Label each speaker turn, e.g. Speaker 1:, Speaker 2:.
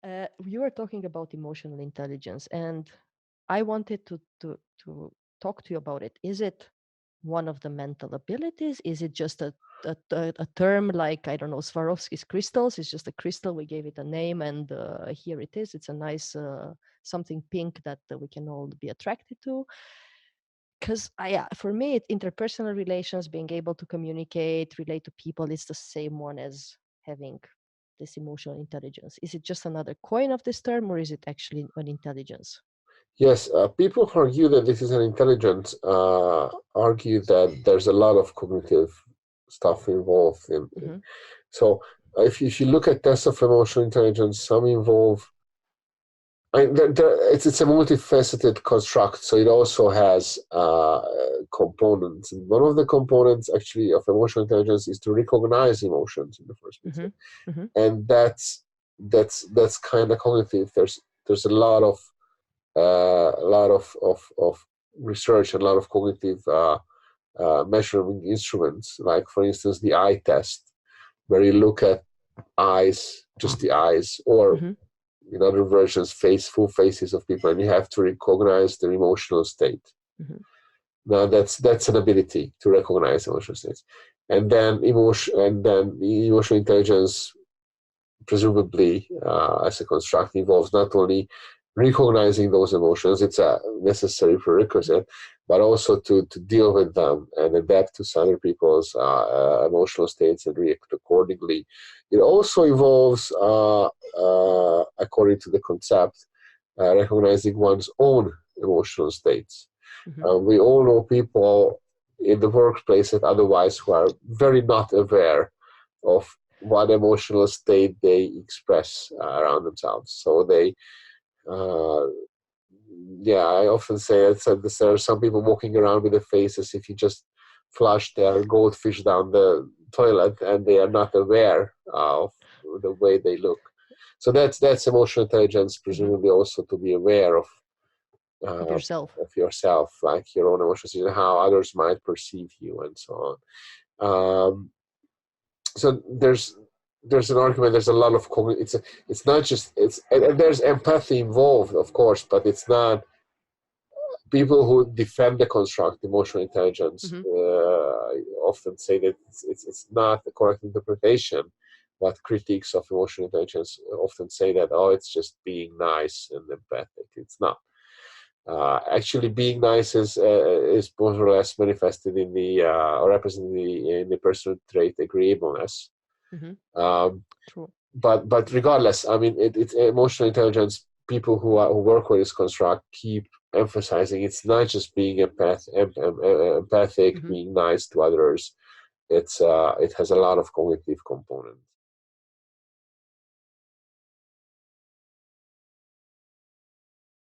Speaker 1: You were talking about emotional intelligence, and I wanted to talk to you about it. Is it one of the mental abilities? Is it just a term like, I don't know, Swarovski's crystals? It's just a crystal. We gave it a name, and here it is. It's a nice something pink that we can all be attracted to. Because for me, interpersonal relations, being able to communicate, relate to people, is the same one as having this emotional intelligence. Is it just another coin of this term, or is it actually an intelligence?
Speaker 2: Yes, people who argue that this is an intelligence argue that there's a lot of cognitive stuff involved
Speaker 1: Hmm.
Speaker 2: so if you look at tests of emotional intelligence, some involve it's a multifaceted construct, so it also has components. And one of the components actually of emotional intelligence is to recognize emotions in the first place,
Speaker 1: Hmm. Hmm.
Speaker 2: and that's kind of cognitive. There's a lot of research and a lot of cognitive measuring instruments, like for instance the eye test, where you look at eyes, just the eyes, or
Speaker 1: Hmm.
Speaker 2: in other versions, full faces of people, and you have to recognize their emotional state.
Speaker 1: Hmm.
Speaker 2: Now that's an ability to recognize emotional states, and then emotional intelligence, presumably as a construct, involves not only recognizing those emotions, it's a necessary prerequisite, but also to deal with them and adapt to other people's emotional states and react accordingly. It also involves, according to the concept, recognizing one's own emotional states.
Speaker 1: Hmm.
Speaker 2: We all know people in the workplace and otherwise who are very not aware of what emotional state they express around themselves. So uh, I often say that there are some people walking around with a face as if you just flushed their goldfish down the toilet, and they are not aware of the way they look. So that's emotional intelligence,
Speaker 1: Hmm.
Speaker 2: presumably also to be aware
Speaker 1: Of
Speaker 2: uh,
Speaker 1: yourself.
Speaker 2: of yourself, like your own emotions and how others might perceive you, and so on. So there's an argument. There's a lot of it's not just and there's empathy involved, of course, but it's not. People who defend the construct emotional intelligence
Speaker 1: Hmm.
Speaker 2: often say that it's not the correct interpretation, but critics of emotional intelligence often say that, oh, it's just being nice and empathic. It's not. Actually, being nice is more or less manifested in the or represented in the personal trait agreeableness.
Speaker 1: Hmm.
Speaker 2: Um,
Speaker 1: True.
Speaker 2: but regardless, I mean, it's emotional intelligence. People who work with this construct keep emphasizing it's not just being empathic,
Speaker 1: Hmm.
Speaker 2: being nice to others. It has a lot of cognitive components.